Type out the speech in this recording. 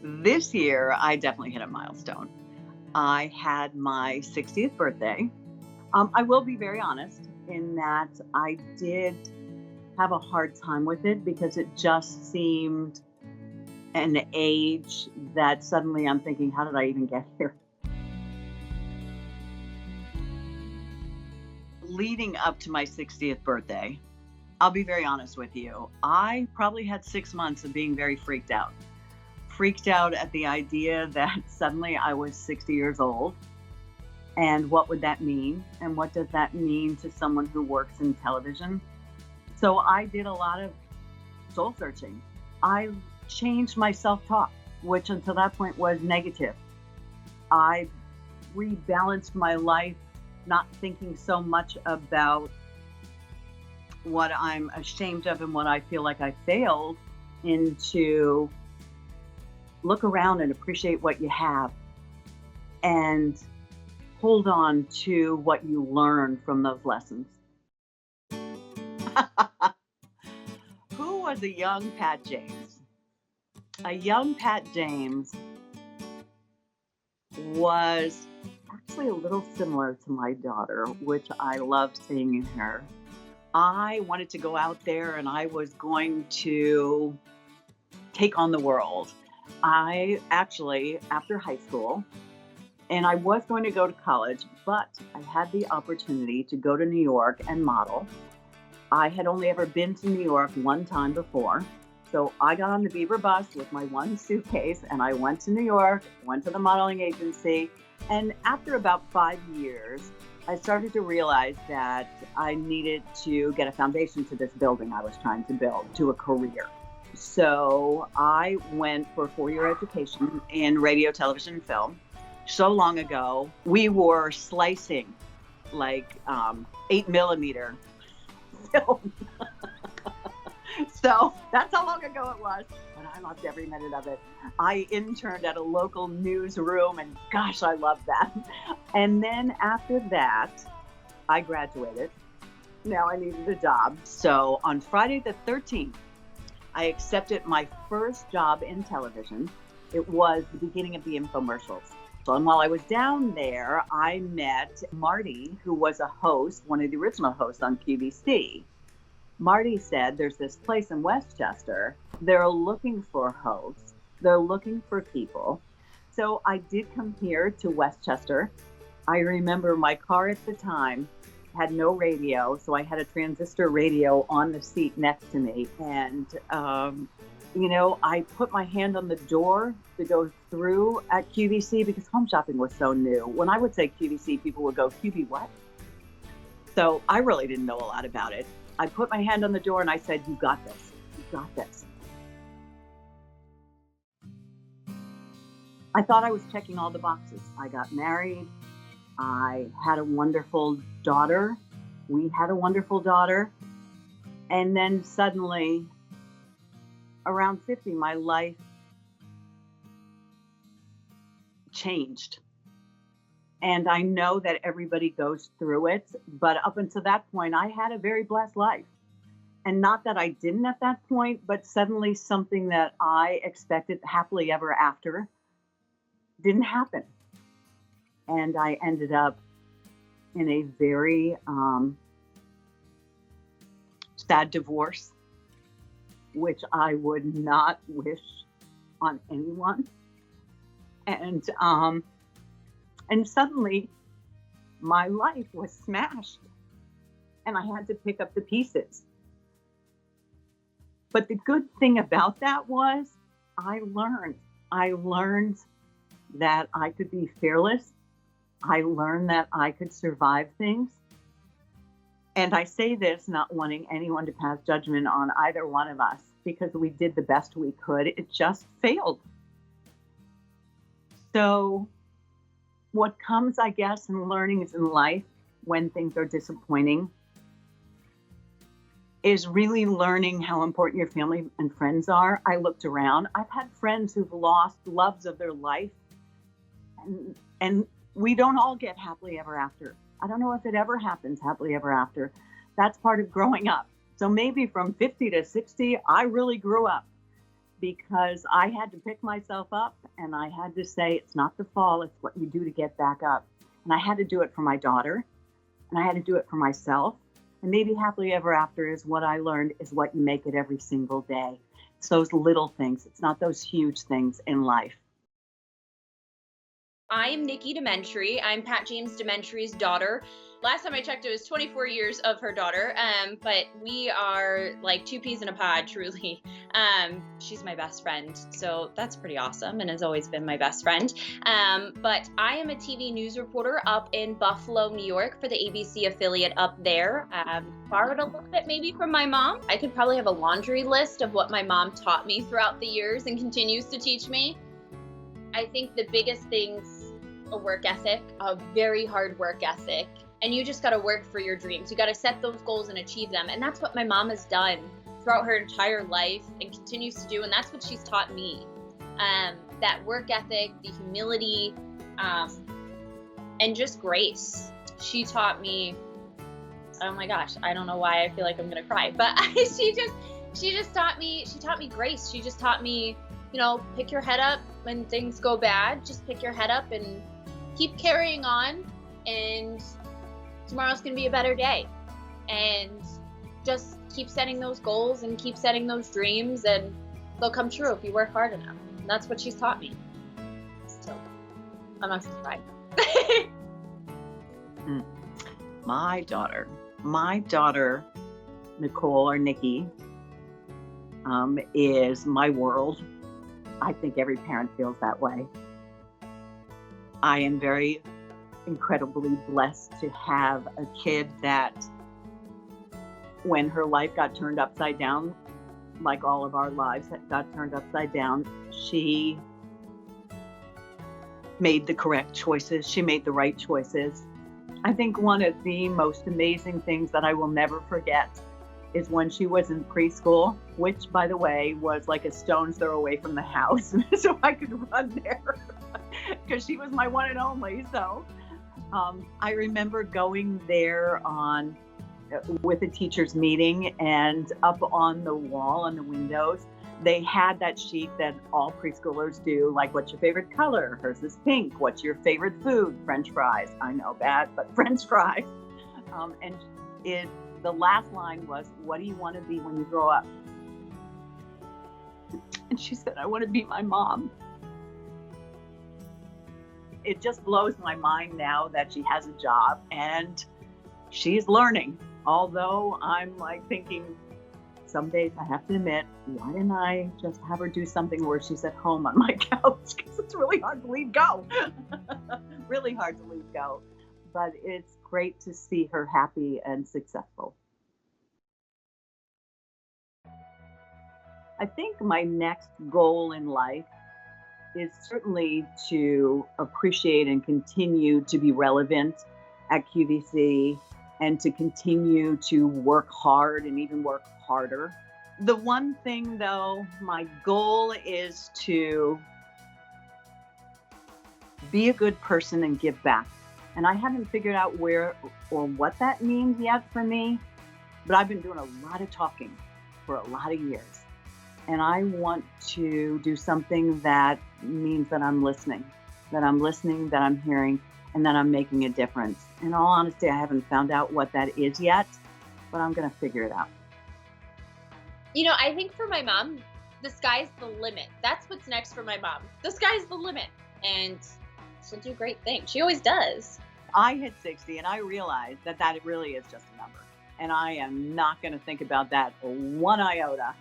This year, I definitely hit a milestone. I had my 60th birthday. I will be very honest in that I did have a hard time with it because it just seemed an age that suddenly I'm thinking, how did I even get here? Leading up to my 60th birthday, I'll be very honest with you. I probably had 6 months of being very freaked out. Freaked out at the idea that suddenly I was 60 years old. And what would that mean? And what does that mean to someone who works in television? So I did a lot of soul searching. I changed my self talk, which until that point was negative. I rebalanced my life, not thinking so much about what I'm ashamed of and what I feel like I failed, into look around and appreciate what you have and hold on to what you learn from those lessons. Who was a young Pat James? A young Pat James was actually a little similar to my daughter, which I love seeing in her. I wanted to go out there and I was going to take on the world. I actually, after high school, and I was going to go to college, but I had the opportunity to go to New York and model. I had only ever been to New York one time before. So I got on the Beaver bus with my one suitcase and I went to New York, went to the modeling agency. And after about 5 years, I started to realize that I needed to get a foundation to this building I was trying to build, to a career. So I went for a 4-year education in radio, television, and film. So long ago, we were slicing like 8mm film. So that's how long ago it was, but I loved every minute of it. I interned at a local newsroom, and gosh, I loved that. And then after that, I graduated. Now I needed a job. So on Friday the 13th, I accepted my first job in television. It was the beginning of the infomercials. And while I was down there, I met Marty, who was a host, one of the original hosts on QVC. Marty said, there's this place in Westchester. They're looking for hosts. They're looking for people. So I did come here to Westchester. I remember my car at the time had no radio, so I had a transistor radio on the seat next to me. And, I put my hand on the door to go through at QVC because home shopping was so new. When I would say QVC, people would go, QV what? So I really didn't know a lot about it. I put my hand on the door and I said, you got this. You got this. I thought I was checking all the boxes. I got married. I had a wonderful daughter. We had a wonderful daughter. And then suddenly, around 50, my life changed. And I know that everybody goes through it, but up until that point, I had a very blessed life. And not that I didn't at that point, but suddenly something that I expected happily ever after didn't happen. And I ended up in a very sad divorce, which I would not wish on anyone. And suddenly my life was smashed and I had to pick up the pieces. But the good thing about that was I learned that I could be fearless. I learned that I could survive things. And I say this not wanting anyone to pass judgment on either one of us, because we did the best we could. It just failed. So what comes, I guess, in learnings in life when things are disappointing is really learning how important your family and friends are. I looked around. I've had friends who've lost loves of their life, and we don't all get happily ever after. I don't know if it ever happens happily ever after. That's part of growing up. So maybe from 50 to 60, I really grew up. because I had to pick myself up and I had to say, it's not the fall, it's what you do to get back up. And I had to do it for my daughter and I had to do it for myself. And maybe happily ever after is what I learned is what you make it every single day. It's those little things. It's not those huge things in life. I am Nikki DeMentri. I'm Pat James DeMentri's daughter. Last time I checked, it was 24 years of her daughter, but we are like two peas in a pod, truly. She's my best friend, so that's pretty awesome and has always been my best friend. But I am a TV news reporter up in Buffalo, New York for the ABC affiliate up there. Borrowed a little bit maybe from my mom. I could probably have a laundry list of what my mom taught me throughout the years and continues to teach me. I think the biggest thing's a work ethic, a very hard work ethic. And you just got to work for your dreams. You got to set those goals and achieve them. And that's what my mom has done throughout her entire life and continues to do. And that's what she's taught me. That work ethic, the humility, and just grace. She taught me, oh my gosh, I don't know why I feel like I'm going to cry, but she just taught me grace. She just taught me, pick your head up when things go bad. Just pick your head up and keep carrying on. And tomorrow's going to be a better day, and just keep setting those goals and keep setting those dreams, and they'll come true if you work hard enough. And that's what she's taught me. So I'm not surprised. My daughter, Nicole or Nikki, is my world. I think every parent feels that way. I am very incredibly blessed to have a kid that when her life got turned upside down, like all of our lives got turned upside down, she made the correct choices. She made the right choices. I think one of the most amazing things that I will never forget is when she was in preschool, which, by the way, was like a stone's throw away from the house, so I could run there because she was my one and only. So I remember going there with a teacher's meeting, and up on the wall, on the windows, they had that sheet that all preschoolers do, like, what's your favorite color? Hers is pink. What's your favorite food? French fries. I know, bad, but French fries. And the last line was, what do you want to be when you grow up? And she said, I want to be my mom. It just blows my mind now that she has a job and she's learning. Although I'm like thinking, some days I have to admit, why didn't I just have her do something where she's at home on my couch? Because it's really hard to leave go. Really hard to leave go. But it's great to see her happy and successful. I think my next goal in life is certainly to appreciate and continue to be relevant at QVC and to continue to work hard and even work harder. The one thing, though, my goal is to be a good person and give back. And I haven't figured out where or what that means yet for me, but I've been doing a lot of talking for a lot of years. And I want to do something that means that I'm listening, that I'm hearing, and that I'm making a difference. In all honesty, I haven't found out what that is yet, but I'm going to figure it out. I think for my mom, the sky's the limit. That's what's next for my mom. The sky's the limit. And she'll do great things. She always does. I hit 60 and I realized that really is just a number. And I am not going to think about that one iota.